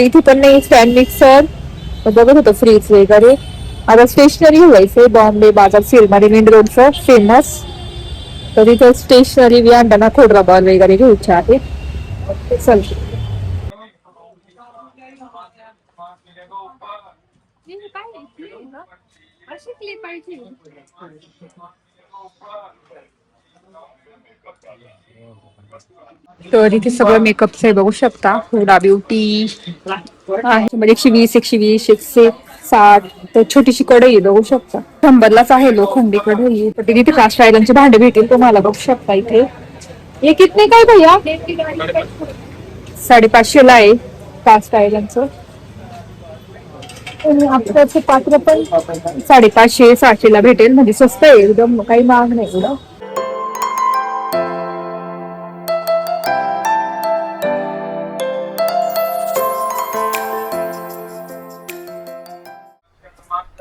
इथे पण नाही स्टँड मिक्सर. बघत होतो फ्रीज वगैरे. आता स्टेशनरी व्हायचंय बॉम्बे बाजार सेल मध्ये मेन रोडचं फेमस. तर इथं स्टेशनरी बी आणताना खोडरा बॉल वगैरे घ्यायचे आहे. चल तर इथे सगळं मेकअपचं आहे बघू शकता. हुडा ब्युटी आहे म्हणजे 120 120 160. तर छोटीशी कढई आहे बघू शकता. 100लाच आहे लोखंडी कढई. तर तिथे कास्ट आयरनचे भांडे भेटेल तुम्हाला बघू शकता इथे. हे कितने काय भैया? 550ला आहे कास्ट आयरनचं. आपल्याचं पात्र पण 550 600ला भेटेल. म्हणजे स्वस्त आहे एकदम, काही महाग नाही एवढं.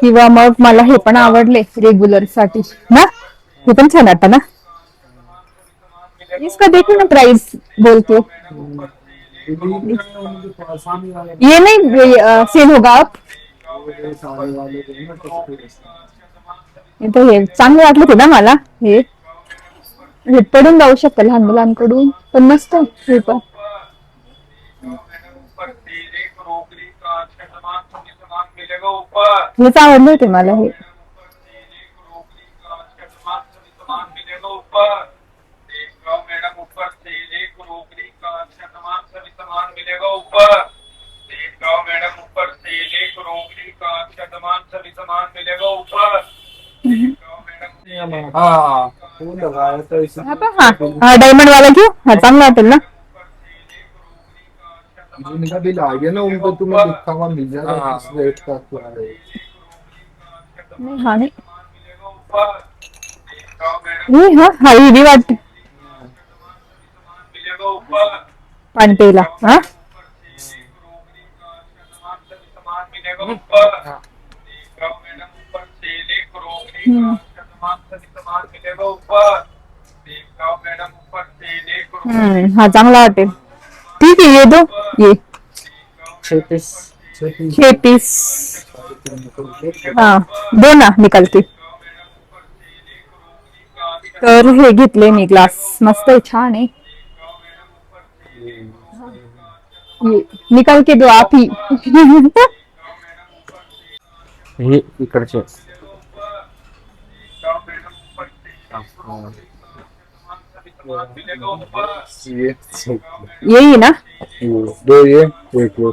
किंवा मग मला हे पण आवडले रेग्युलर साठी ना. हे पण छान वाटतं ना. इसका देखो ना प्राइस बोलते. ये नहीं सेल होगा आप. तर हे चांगले वाटले ते ना मला. हे पडून जाऊ शकतं लहान मुलांकडून पण मस्त हे पण. हेच आवडले होते मला हे. हा डायमंड वाला घेऊ. हा चांगला वाटेल ना. जिनका बिल आ गया ना उनको तुम्हें दिखावा मिल जाएगा किस रेट का क्या है। नहीं हाँ नहीं ये हाँ हाँ ये भी वाटते पाणी प्यायला. हा हा चांगला वाटेल. ठीक आहे ये दो ये 36 हाँ दो ना निकलती. तर हे घेतले मी ग्लास. मस्त आहे छान आहे. निकाल के दो आप ही. हे इकडचे यही ना. दो ये एक वो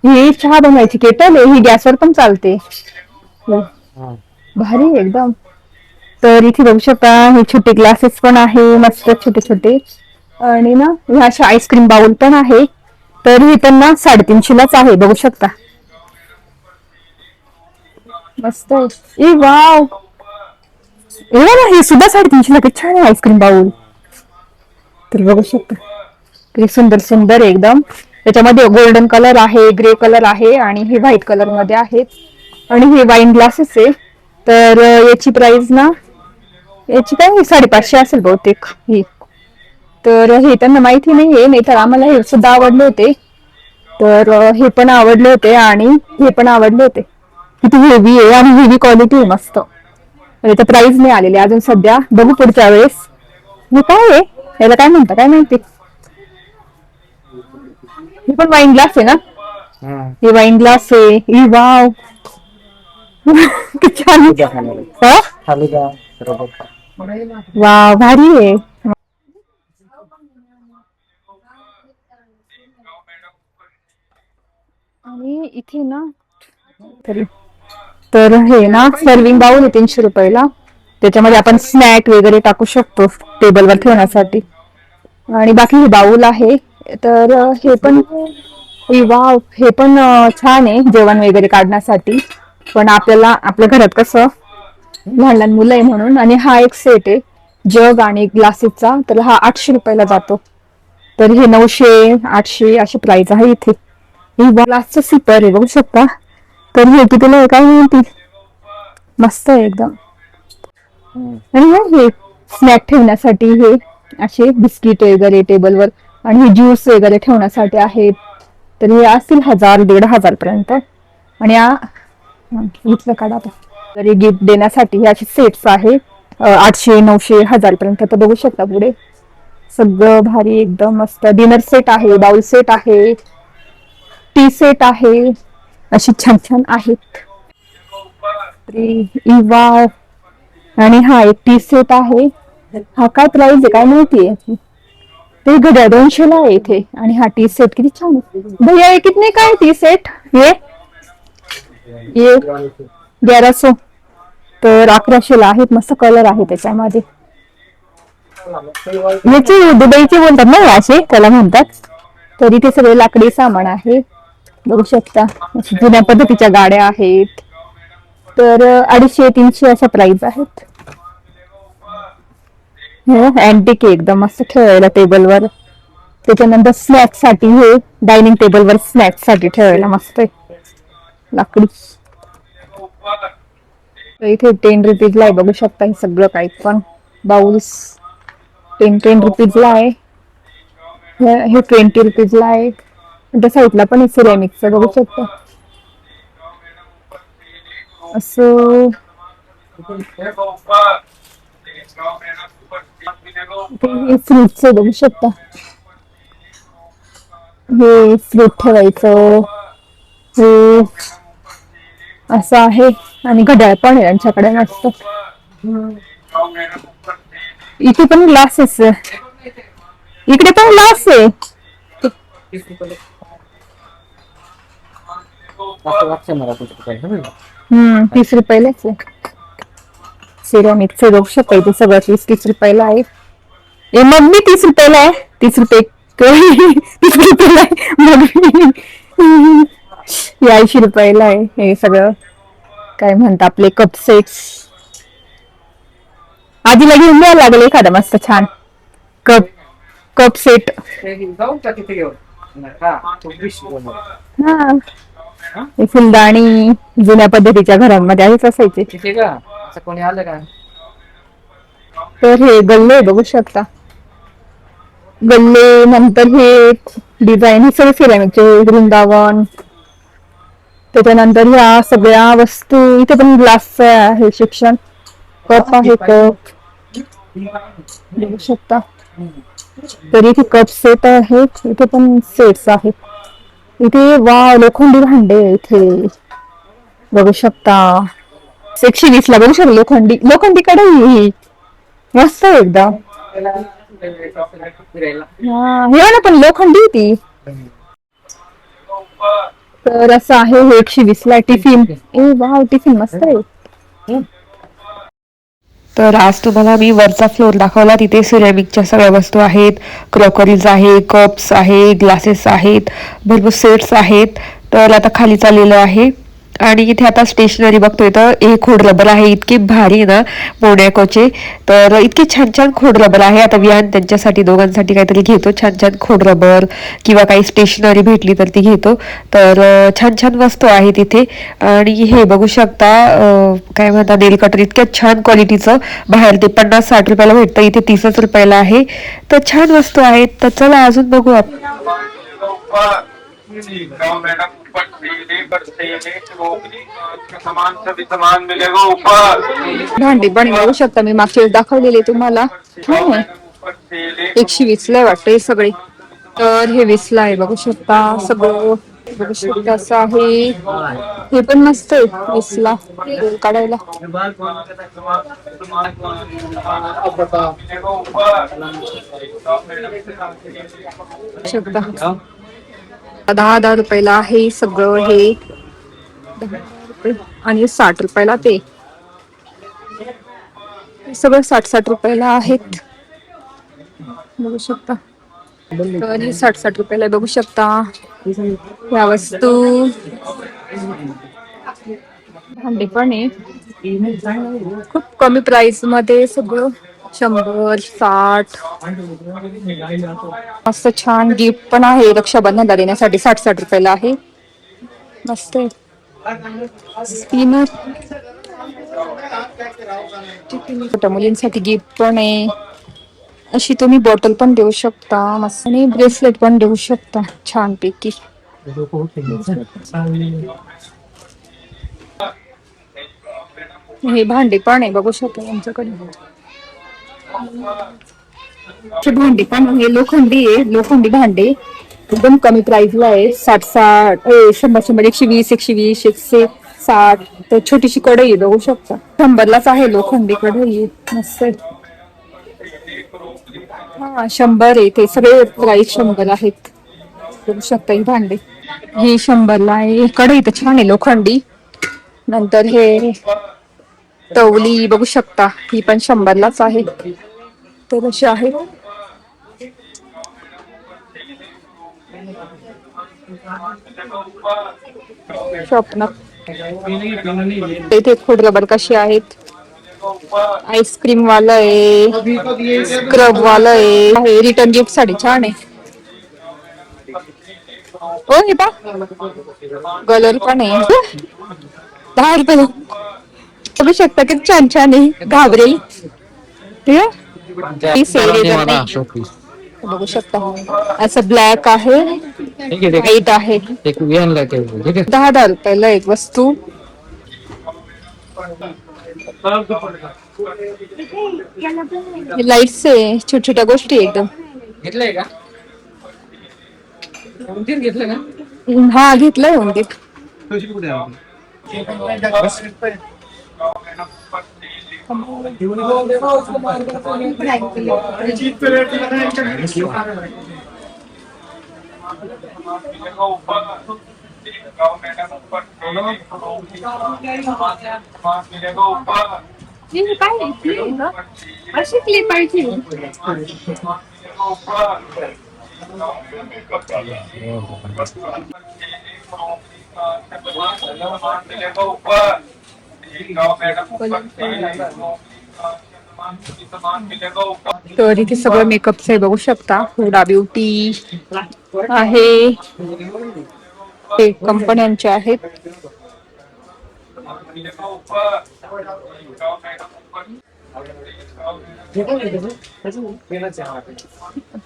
ही चहा बनवायची केटल आहे. ही गॅसवर पण चालते. भारी आहे एकदम. तर इथे बघू शकता हे छोटे ग्लासेस पण आहे मस्त छोटे छोटे. आणि ना ह्या अशा आईस्क्रीम बाउल पण आहे. तर हे पण ना 350लाच आहे बघू शकता. मस्त आहे. वाव हे सुद्धा 350ला. किती छान आहे आईस्क्रीम बाउल. तर बघू शकता किती सुंदर सुंदर एकदम. त्याच्यामध्ये गोल्डन कलर आहे, ग्रे कलर आहे आणि हे व्हाईट कलर मध्ये आहेत. आणि हे वाईन ग्लासेस आहे. तर याची प्राइस ना याची काय 550 असेल बहुतेक ही. तर हे त्यांना माहिती नाहीये. नाही तर आम्हाला हे सुद्धा आवडले होते. तर हे पण आवडले होते आणि हे पण आवडले होते. किती हेवी आहे आणि हेवी क्वालिटी आहे मस्त. त्याच्या प्राइस नाही आलेली अजून सध्या. बघू पुढच्या वेळेस. हे काय आहे याला काय म्हणतात काय माहिती. हे पण वाईन ग्लास आहे ना. हे वाईन ग्लास आहे. वाव किती छान. वाव भारी आहे. आणि इथे ना तर हे ना सर्विंग बाउल आहे 300 रुपयाला. त्याच्यामध्ये आपण स्नॅक वगैरे टाकू शकतो टेबलवर ठेवण्यासाठी. आणि बाकी हे बाउल आहे. तर हे पण वाव हे पण छान आहे जेवण वगैरे काढण्यासाठी. पण आपल्याला आपल्या घरात कसं लहान लहान मुलं आहे म्हणून. आणि हा एक सेट आहे जग आणि ग्लासेसचा, तर हा 800 रुपयाला जातो. तर हे 900 800 अशी प्राइस आहे इथे. ही ग्लासचं सिपर आहे बघू शकता. तर हे कितीला आहे काय माहिती, मस्त आहे एकदम. आणि हे स्नॅक ठेवण्यासाठी हे असे बिस्किट वगैरे टेबलवर, आणि हे ज्यूस वगैरे ठेवण्यासाठी आहेत. तर हे असतील 1000-1500 पर्यंत. आणि इथलं काढा आता. तर हे गिफ्ट देण्यासाठी हे असे सेट्स आहे 800 900 1000 पर्यंत. तर बघू शकता पुढे सगळं भारी एकदम मस्त. डिनर सेट आहे, बाउल सेट आहे, टी सेट आहे, अशी छान छान आहेत. इवा. आणि हा एक टी सेट आहे. हा काय प्राइस आहे काय माहितीये. ते घड्याळ 200 ला आहे इथे. आणि हा टी सेट किती छान आहे भैया. ये कितने का है टी सेट? ये 1100. तर 1100 ला आहेत. मस्त कलर आहे त्याच्यामध्ये. याचे दुबईचे बोलतात ना असे त्याला म्हणतात. तर इथे सगळे लाकडी सामान आहे बघू शकता. जुन्या पद्धतीच्या गाड्या आहेत. तर 250-300 अशा प्राइस आहेत. अँटिक एकदम मस्त ठेवायला टेबलवर. त्याच्यानंतर स्नॅक्स साठी हे डायनिंग टेबलवर स्नॅक्स साठी ठेवायला मस्त आहे लाकडी. तर इथे 10 रुपीजला आहे बघू शकता. हे सगळं काही पण बाउल्स 10 रुपीजला आहे. हे 20 रुपीजला आहे. त्या साईडला पण सिरॅमिकचं बघू शकता. असं फ्रूटचं बघू शकता. हे फ्रूट ठेवायचं हे असं आहे. आणि घड्याळ पण आहे यांच्याकडे मस्त. इथे पण ग्लासेस, इकडे पण ग्लास आहे. 30 रुपयालाच आहे. सिरॅमिकचं बघू शकता. इथे सगळं 30 रुपयाला आहे. हे मग मी 30 रुपयाला आहे. 30 रुपये 30 रुपयाला आहे मग. 80 रुपयाला आहे. हे सगळं काय म्हणतात आपले कप सेट्स. आधीला घेऊन द्यायला लागले एखादा मस्त छान कप सेट. हा हे फुलदाणी जुन्या पद्धतीच्या घरांमध्ये आहेच असायचे. कोणी आलं का? तर हे गल्ले बघू शकता. गल्ले नंतर हे डिझाईन हे सगळे सिरॅमिकचे वृंदावन. त्याच्यानंतर ह्या सगळ्या वस्तू इथे पण ग्लासचं आहे शिक्षण. कप आहे कप बघू शकता. तर इथे कप सेट आहेत. इथे पण सेट्स आहेत. इथे लोखंडी भांडे इथे बघू शकता. 120 ला बघू शकता. लोखंडी कढई मस्त एकदम. हे ना पण लोखंडी ती. तर असं आहे हे 120 ला. टिफिन टिफिन मस्त आहे. तर आज तुम्हाला मी वरचा फ्लोर दाखवला. तिथे सिरॅमिकच्या सगळ्या वस्तू आहेत. क्रॉकरीज आहे, कप्स आहे, ग्लासेस आहेत, भरपूर सेट्स आहेत. तर आता खाली चाललेलं आहे. आणि इथे आता स्टेशनरी बघतोय. तर एक खोड रबर आहे. इतके भारी ना मोनॅकोचे. तर इतके छान छान खोड रबर आहे. आता विहान त्यांच्यासाठी दोघांसाठी काहीतरी घेतो. छान छान खोड रबर किंवा काही स्टेशनरी भेटली तर ती घेतो. तर छान छान वस्तू आहेत इथे. आणि हे बघू शकता काय म्हणतात नेल कटर. इतक्या छान क्वालिटीचं. बाहेर ते 50-60 रुपयाला भेटतं. इथे 30 रुपयाला आहे. तर छान वस्तू आहेत. तर चला अजून बघू आपण. भांडी पण बघू शकता. मी मागच्या वेळेस दाखवलेले तुम्हाला. 120 ला वाटतं हे सगळे. तर हे 20 ला आहे बघू शकता. सगळं बघू शकता असं आहे. हे पण मस्त आहे 20 ला काढायला. शकता 10 रुपयाला आहे सगळं हे. 10 रुपये. आणि 60 रुपयाला ते सगळं 60 रुपयाला आहेत बघू शकता. तर हे 60 रुपयाला बघू शकता. या वस्तू भांडी पण आहे. खूप कमी प्राइस मध्ये सगळं 100, 60. मस्त छान गिफ्ट पण आहे रक्षाबंधनला देण्यासाठी. 60-60 रुपयाला आहे. मस्त आहे. स्पिनर छोट्या मुलींसाठी गिफ्ट पण आहे. अशी तुम्ही बॉटल पण देऊ शकता मस्त. आणि ब्रेसलेट पण देऊ शकता छान पैकी. हे भांडे पण आहे बघू शकता आमच्याकडे. भांडी पण आहे लोखंडी आहे. लोखंडी भांडे एकदम कमी प्राइसला आहे. 60-60 100-100 120 120 160. तर छोटीशी कढई आहे बघू शकता. 100लाच आहे लोखंडी कढई. मस्त आहे. हा 100 आहे. ते सगळे प्राइस 100 आहेत बघू शकता. ही भांडे हे 100ला आहे. कढई तर छान आहे लोखंडी. नंतर हे तवली बघू शकता. ही पण 100लाच आहे. तर अशी आहे. शॉपनर इथे फूड रबर कशी आहेत. आईस्क्रीम वाला आहे. स्क्रब वाला आहे. रिटर्न गिफ्ट साठी छान आहे. हो हे पा कलर पण आहे. 10 रुपये बघू शकता किती छान छान आहे. घाबरेल बघू शकता. असं ब्लॅक आहे. व्हाईट आहे. 10-10 रुपयाला एक वस्तू. लाईट्स आहे. छोट्या छोट्या गोष्टी एकदम. घेतलंय का? घेतलं का? हा घेतलंय उंदीर. अशी क्लिप पाहिजे. तर इथे सगळं मेकअपचं आहे बघू शकता. हुडा ब्युटी आहे. ते कंपन्यांचे आहेत.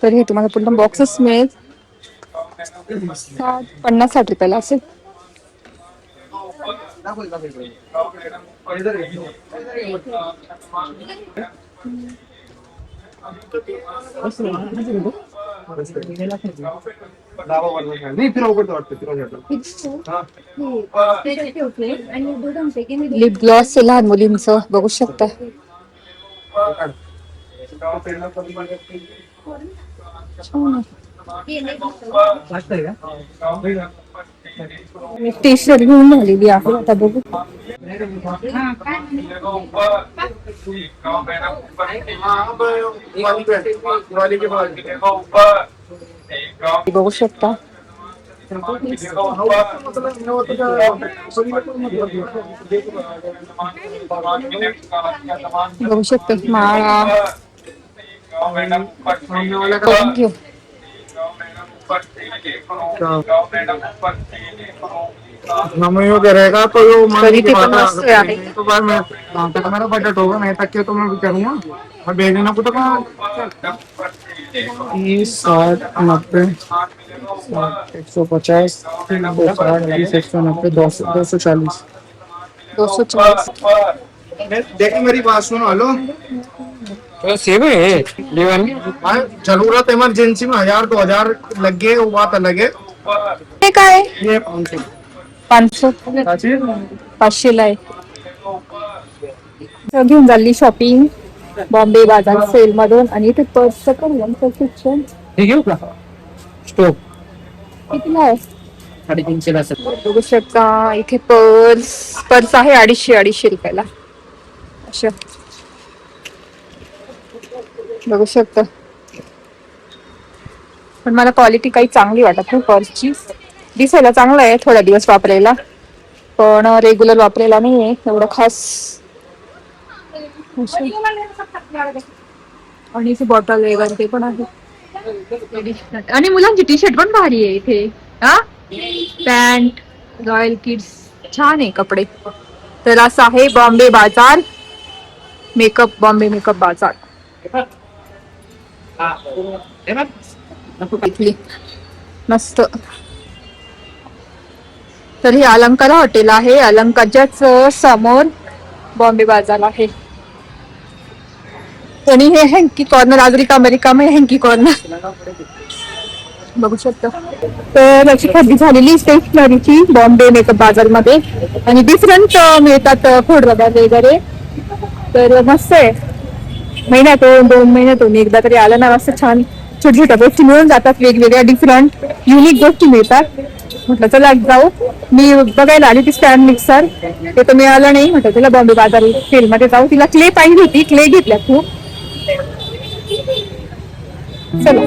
तर हे तुम्हाला पूर्ण बॉक्सच मिळेल. 50-60 रुपयाला असेल. लिप ग्लॉस आहे लहान मुलींचं बघू शकता. टी-शर्ट घेऊन झालेली आहे आता बघू. बघू शकता. बघू शकता माळा करून घेऊ. रहेगा तो यो तरी पण मस्त आहे. तो बाद में तक मेरा बजट होगा नहीं तक के तो मैं करूँगा और भेजने ना कुछ 60-90 150 260 190 240 240. देखो मेरी बात सुनो. हेलो सेव है जरूरत इमरजेंसी में 1000-2000 लग गए वो बात अलग है. हे काय ये 500 500ला आहे. घेऊन झाली शॉपिंग बॉम्बे बाजार सेल मधून. आणि इथे पर्स शिक्षण हे घेऊ का स्टोव कितीला आहे. 350 बघू शकता इथे पर्स आहे 250 रुपयाला. अशा बघू शकता. पण मला क्वालिटी काही चांगली वाटत नाही पर्सची. दिसायला चांगलं आहे थोड्या दिवस वापरायला पण रेग्युलर वापरायला नाहीये एवढं खास. आणि इथे बॉटल वगैरे ते पण आहे. आणि मुलांची टी शर्ट पण भारी आहे इथे. हा पॅन्ट रॉयल किड्स छान आहे कपडे. तर असं आहे बॉम्बे बाजार मेकअप, बॉम्बे मेकअप बाजार. इथली मस्त. तर हे अलंकार हॉटेल आहे. अलंकारच्याच समोर बॉम्बे बाजार आहे. आणि हे हँकी कॉर्नर आज अमेरिका मध्ये हँकी कॉर्नर बघू शकतो. तर अशी खरेदी झालेली स्टेशनरीची बॉम्बे मेकअप बाजार मध्ये. आणि डिफरंट मिळतात खोडरबर वगैरे. तर मस्त आहे. महिन्यातून 2 महिन्यातून एकदा तरी आलं ना असं छान छोट्या छोट्या गोष्टी मिळून जातात. वेगवेगळ्या डिफरंट युनिक गोष्टी मिळतात. म्हटलं चला जाऊ. मी बघायला आली ती स्टँड मिक्सर ते तर मिळालं नाही. म्हटलं तिला बॉम्बे बाजार सेल मध्ये जाऊ. तिला क्ले पाहिजे होती. क्ले घेतल्या खूप. चला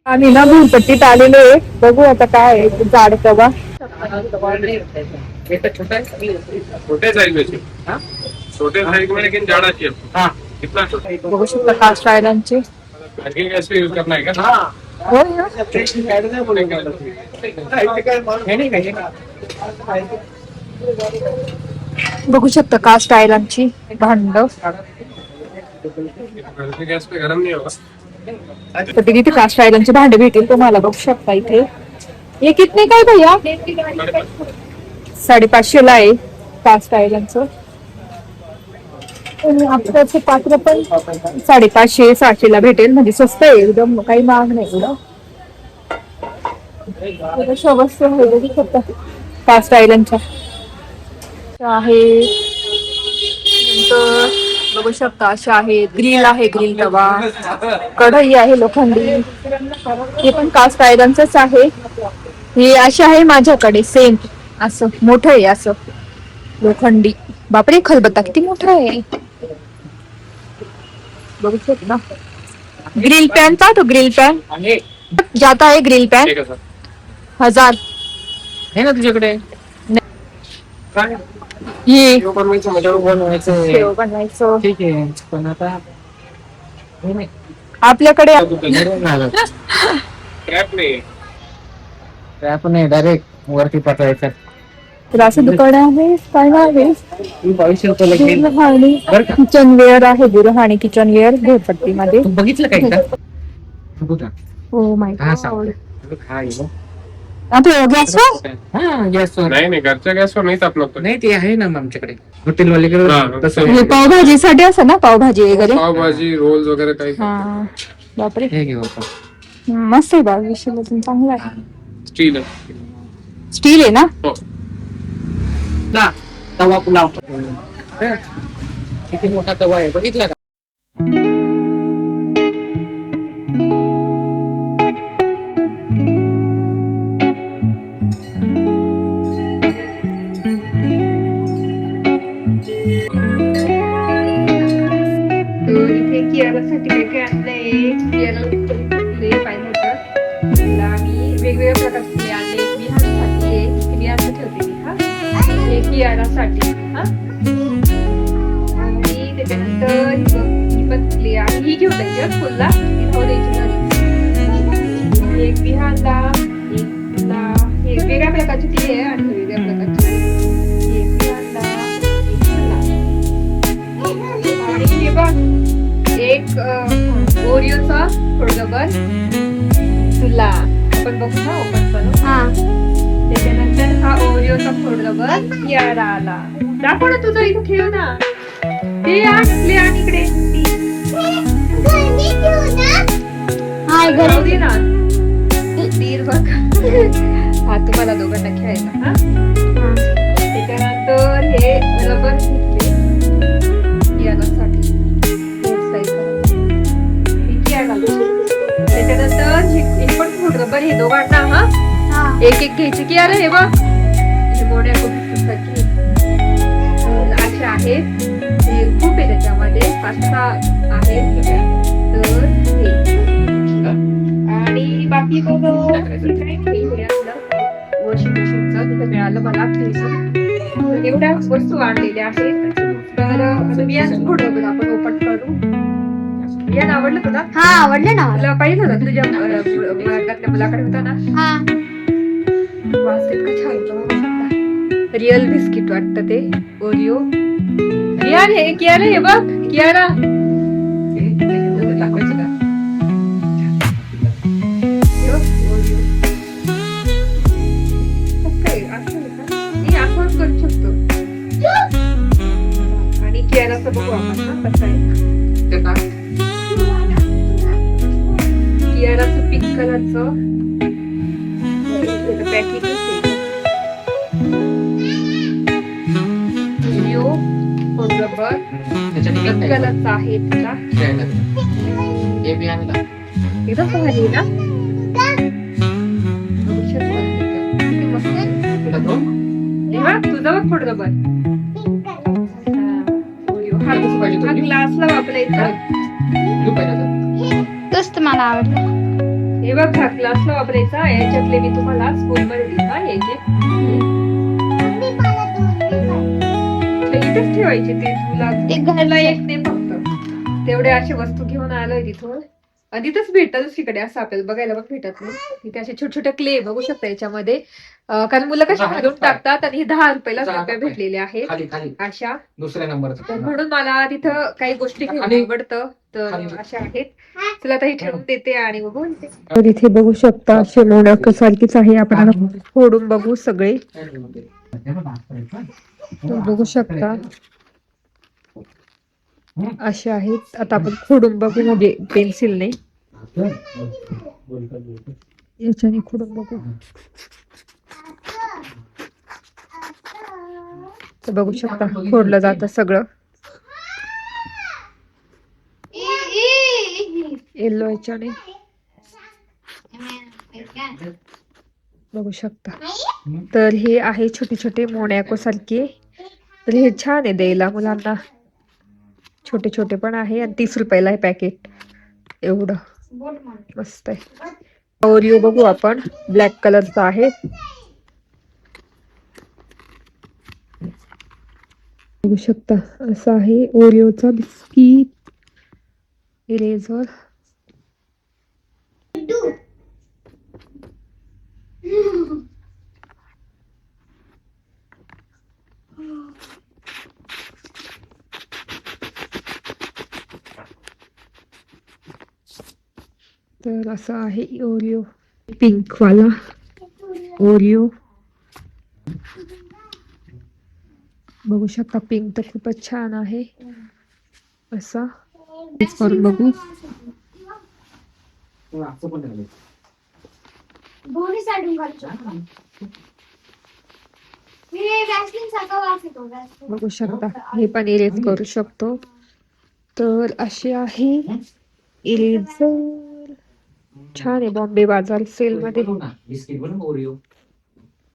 आम्ही ना भूलपट्टीत आलेलो आहे. बघू आता काय आहे झाड कवा. छोटे साइज में हाँ छोटे साइज में लेकिन ज्यादा चाहिए हाँ कितना छोटा बघू शकता कास्ट आयरनचे. वर्किंग गैस पे यूज करना है क्या हाँ हो ना. बघू शकता कास्ट आयरनची भांड. गैस पे गरम नहीं होगा. तर तिथे कास्ट आयरनचे भांडे भेटेल तुम्हाला. बघू शकता इथे. हे कितने काय भैया? 550 ला आहे कास्ट आयरनचं. आपल्याचे पात्र पण 550 600 ला भेटेल. म्हणजे स्वस्त आहे एकदम. काही महाग नाही एवढं. वस्तू आहे बघू शकता कास्ट आयरनच्या आहे. नंतर बघू शकता अशा आहेत. ग्रिल आहे. ग्रिल तवा. कढई आहे लोखंडी. हे पण कास्ट आयरनच आहे. हे असे आहे माझ्याकडे सेम असं मोठं आहे असं लोखंडी. बापरे खलबत्ता किती मोठा आहे. बघू शकता. ग्रिल पॅन का तो ग्रिल पॅन जाता है. ग्रिल पॅन 1000 है ना तुझ्याकडे. ये बनवायचं बनवायचं ठीक आहे पण आता आपल्याकडे क्रॅप नाही डायरेक्ट वरती पाठवायचं. तर असं दुकान आहे. काय आहे 2200 बुरहाणी किचनवेअर आहे. बुरहाणी किचनवेअर घोरपट्टीमध्ये. बघितलं काय का बघा. ओ माय हा गॉड. सांगतो हा आपल्या गॅसवर हा गॅसवर नाही घरच्या गॅसवर नाही तापलं नाही. ते आहे ना आमच्याकडे हॉटेलवाले तसं हे पावभाजीसाठी असं ना पावभाजी वगैरे पावभाजी रोल्स वगैरे काही हा. बापरे हे घेऊ आपण. मस्त आहे बा. विषय चांगला आहे. स्टील स्टील आहे ना. हो तवा पुलाव किती मोठा तवा आहे बघितला का. इथे कियारासाठी काय काय आणलंय. कियारा पाहिजे होतं. आम्ही वेगवेगळ्या प्रकारचे फुले आणले. विहारसाठी आहे. विहारचं ठेवते मी. हा हे कियारासाठी. हा आणि त्याच्यानंतर ही पण फुले आणि ही घेऊन जायची फुलला. ती राहू द्यायची घरी. एक विहारला एक फुला हे वेगळ्या प्रकारची ती आहे आणि वेगळ्या प्रकारची एक अंडा, एक अंडा. आणि हे बघ एक ओरिओचा फोल्डेबल तुला आपण बघू ना ओपन करू. त्याच्यानंतर हा ओरिओचा फोल्डेबल यार आला. दाखव ना तुझं इथे ठेव ना. ते आणले आणि इकडे जाऊ दे ना. तीर बघ. हा तुम्हाला दोघांना खेळायला. हा त्याच्यानंतर हे रबर घेतले यासाठी. त्याच्यानंतर हे पण फूड रबर हे दोघांना हा एक एक घ्यायचे की अरे हे बघ हे मोठ्या साठी असे आहेत. हे खूप आहे त्याच्यामध्ये 5-6 आहेत. तर हे आणि बाकी बघ वॉशिंग मशीनचं तिथं मिळालं मला एवढ्या वस्तू आणलेल्या आहेत. तर मी आज फूड रबर आपण ओपन करू. या आवडलं तुला? हा आवडलं ना तुला पाहिजे होता तुझ्या वर्गातल्या मुलाकडे होता ना. वास इतका छान होता. रिअल बिस्किट वाटतं ते ओरिओ. कियार हे कियार हे बघ कियारा दाखवायचं का? ओरिओ काय असं मी आपण करू शकतो. आणि कियाराचं बघू आपण ना कसं आहे. कियाराचं पिंक कलरचं पॅकिंग रबर पिंक कलरचा आहे तिला. एकदम भारी ना. तुझा बघ फूड रबर. हा ग्लासला वापरायचा. तोच मला आवडलं. हे बघ हा ग्लासला वापरायचा. याच्यातले मी तुम्हाला स्कूलमध्ये दिला. याचे इथेच ठेवायचे ते तुला ते घरला एक नाही फक्त तेवढे अशा वस्तू घेऊन आलोय तिथून. तिथंच भेटत दुसरीकडे असं आपल्याला बघायला बघ भेटत नाही. तिथे असे छोटे छोटे क्ले बघू शकता याच्यामध्ये. कारण मुलं कशी घालून टाकतात आणि हे 10 रुपयाला रुपये भेटलेले आहेत अशा. दुसऱ्या नंबर म्हणून मला तिथं काही गोष्टी घेऊन आवडतं. तर अशा आहेत. तुला आता हे ठेवून देते आणि बघू. तर इथे बघू शकता शेलोडक सारखीच आहे. आपण फोडून बघू सगळे. तर बघू शकता असे आहेत. आता आपण खोडून बघू म्हणजे पेन्सिलने याच्याने खोडून बघू. तर बघू शकता खोडलं जातं सगळं. येलो याच्याने बघू शकता. तर हे आहे छोटे छोटे मोनॅको सारखे. तर हे छान आहे द्यायला मुलांना. छोटे छोटे पण आहे आणि 30 रुपयाला आहे पॅकेट. एवढं मस्त आहे. ओरिओ बघू आपण. ब्लॅक कलरचा आहे. बघू शकता असं आहे ओरिओचा बिस्किट. इरेझर तर असं आहे ओरिओ. पिंक वाला ओरिओ बघू शकता. पिंक तर खूपच छान आहे. असा करून बघू. बघू शकता हे पण इरेज करू शकतो. तर असे आहे इरेजर. छान आहे. बॉम्बे बाजार सेल मध्ये.